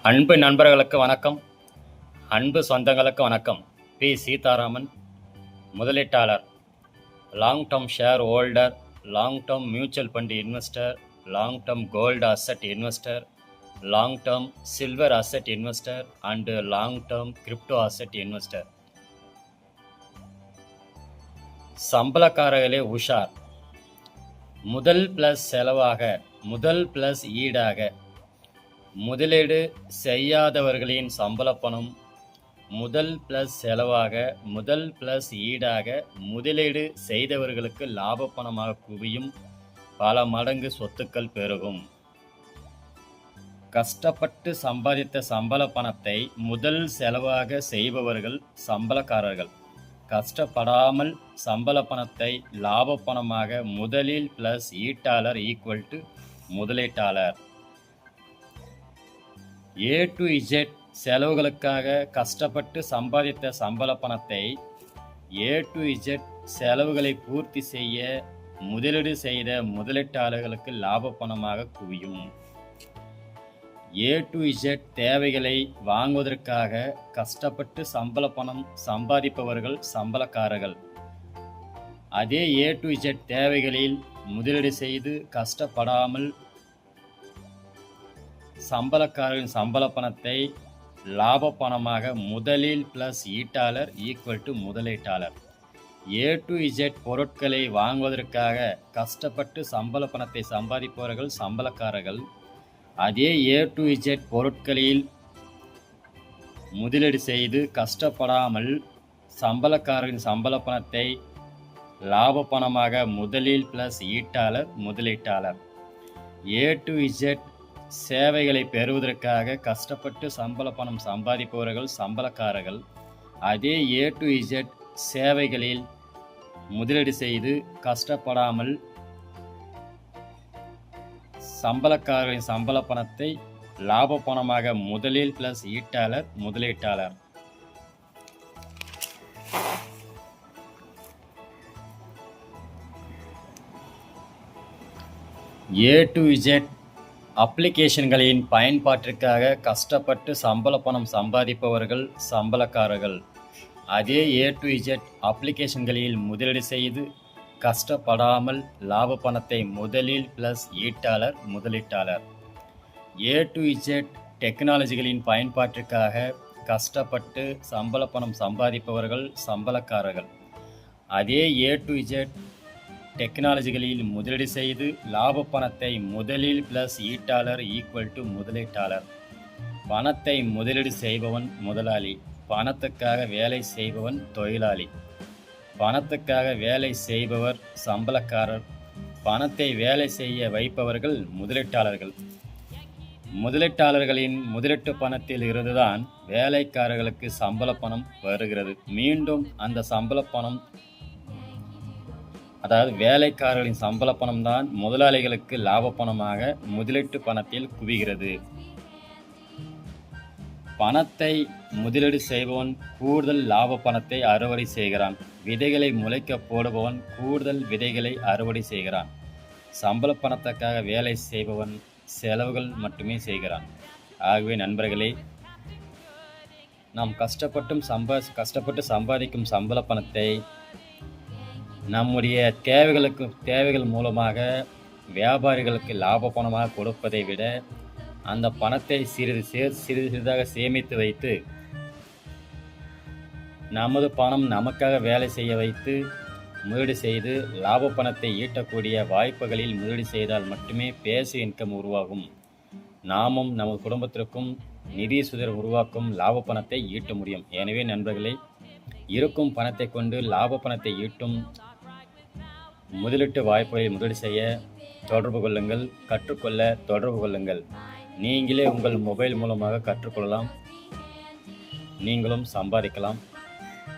அன்பு நண்பர்களுக்கு வணக்கம். அன்பு சொந்தங்களுக்கு வணக்கம். பி. சீதாராமன், முதலீட்டாளர், long term share holder, long term mutual fund investor, long term gold asset investor, long term silver asset investor and long term crypto asset investor. சம்பளக்காரர்களே உஷார். முதல் ப்ளஸ் செலவாக, முதல் ப்ளஸ் ஈடாக, முதலீடு செய்யாதவர்களின் சம்பள பணம் முதல் ப்ளஸ் செலவாக, முதல் ப்ளஸ் ஈடாக, முதலீடு செய்தவர்களுக்கு லாப பணமாக குவியும். பல மடங்கு சொத்துக்கள் பெருகும். கஷ்டப்பட்டு சம்பாதித்த சம்பள பணத்தை முதல் செலவாக செய்பவர்கள் சம்பளக்காரர்கள். கஷ்டப்படாமல் சம்பள பணத்தை லாப பணமாக முதலில் ப்ளஸ் ஈட்டாளர் ஈக்குவல் டு முதலீட்டாளர். A to Z செலவுகளுக்காக கஷ்டப்பட்டு சம்பாதித்த சம்பள பணத்தை A to Z செலவுகளை பூர்த்தி செய்ய முதலீடு செய்த முதலீட்டாளர்களுக்கு லாப பணமாக குவியும். A to Z தேவைகளை வாங்குவதற்காக கஷ்டப்பட்டு சம்பள பணம் சம்பாதிப்பவர்கள் சம்பளக்காரர்கள். அதே A to Z தேவைகளில் முதலீடு செய்து கஷ்டப்படாமல் சம்பளக்காரர்களின் சம்பள பணத்தை லாப பணமாக முதலில் ப்ளஸ் ஈட்டாளர் ஈக்குவல் டு முதலீட்டாளர். A to Z பொருட்களை வாங்குவதற்காக கஷ்டப்பட்டு சம்பள பணத்தை சம்பாதிப்பவர்கள் சம்பளக்காரர்கள். அதே A to Z பொருட்களில் முதலீடு செய்து கஷ்டப்படாமல் சம்பளக்காரர்களின் சம்பள பணத்தை லாப பணமாக முதலில் ப்ளஸ் ஈட்டாளர் முதலீட்டாளர். A to Z சேவைகளை பெறுவதற்காக கஷ்டப்பட்டு சம்பள பணம் சம்பாதிப்பவர்கள் சம்பளக்காரர்கள். அதே A to Z சேவைகளில் முதலீடு செய்து கஷ்டப்படாமல் சம்பளக்காரர்களின் சம்பள பணத்தை லாப பணமாக முதலில் ப்ளஸ் ஈட்டாளர் முதலீட்டாளர். A to Z அப்ளிகேஷன்களின் பயன்பாட்டிற்காக கஷ்டப்பட்டு சம்பள பணம் சம்பாதிப்பவர்கள் சம்பளக்காரர்கள். அதே A to Z அப்ளிகேஷன்களில் முதலீடு செய்து கஷ்டப்படாமல் லாப பணத்தை முதலில் ப்ளஸ் ஈட்டாளர் முதலீட்டாளர். A to Z டெக்னாலஜிகளின் பயன்பாட்டிற்காக கஷ்டப்பட்டு சம்பள பணம் சம்பாதிப்பவர்கள் சம்பளக்காரர்கள். அதே A to Z டெக்னாலஜிகளில் முதலீடு செய்து லாப பணத்தை முதலில் ப்ளஸ் ஈட்டாளர் ஈக்குவல் டு முதலீட்டாளர். பணத்தை முதலீடு செய்பவன் முதலாளி, பணத்துக்காக வேலை செய்பவன் தொழிலாளி. பணத்துக்காக வேலை செய்பவர் சம்பளக்காரர், பணத்தை வேலை செய்ய வைப்பவர்கள் முதலீட்டாளர்கள். முதலீட்டாளர்களின் முதலீட்டு பணத்தில் இருந்துதான் வேலைக்காரர்களுக்கு சம்பள பணம் வருகிறது. மீண்டும் அந்த சம்பள பணம், அதாவது வேலைக்காரர்களின் சம்பள பணம் தான் முதலாளிகளுக்கு லாப பணமாக முதலீட்டு பணத்தில் குவிகிறது. பணத்தை முதலீடு செய்பவன் கூடுதல் லாப பணத்தை அறுவடை செய்கிறான். விதைகளை முளைக்க போடுபவன் கூடுதல் விதைகளை அறுவடை செய்கிறான். சம்பள பணத்துக்காக வேலை செய்பவன் செலவுகள் மட்டுமே செய்கிறான். ஆகவே நண்பர்களே, நாம் கஷ்டப்பட்டு சம்பாதிக்கும் சம்பள பணத்தை நம்முடைய தேவைகள் மூலமாக வியாபாரிகளுக்கு லாப பணமாக கொடுப்பதை விட அந்த பணத்தை சிறிதாக சேமித்து வைத்து நமது பணம் நமக்காக வேலை செய்ய வைத்து முதலீடு செய்து லாப பணத்தை ஈட்டக்கூடிய வாய்ப்புகளில் முதலீடு செய்தால் மட்டுமே பேசிவ் இன்கம் உருவாகும். நாமும் நமது குடும்பத்திற்கும் நிதி சுதந்திரம் உருவாக்கும் லாப பணத்தை ஈட்ட முடியும். எனவே நண்பர்களே, இருக்கும் பணத்தை கொண்டு லாப பணத்தை ஈட்டும் முதலீட்டு வாய்ப்புகளை முதலீடு செய்ய தொடர்பு கொள்ளுங்கள். கற்றுக்கொள்ள தொடர்பு கொள்ளுங்கள். நீங்களே உங்கள் மொபைல் மூலமாக கற்றுக்கொள்ளலாம், நீங்களும் சம்பாதிக்கலாம்.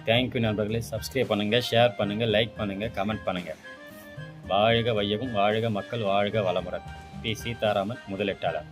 தேங்க்யூ நண்பர்களே. சப்ஸ்கிரைப் பண்ணுங்கள், ஷேர் பண்ணுங்கள், லைக் பண்ணுங்கள், கமெண்ட் பண்ணுங்கள். வாழ்க வையகம், வாழ்க மக்கள், வாழ்க வளமுடன். பி. சீதாராமன், முதலீட்டாளர்.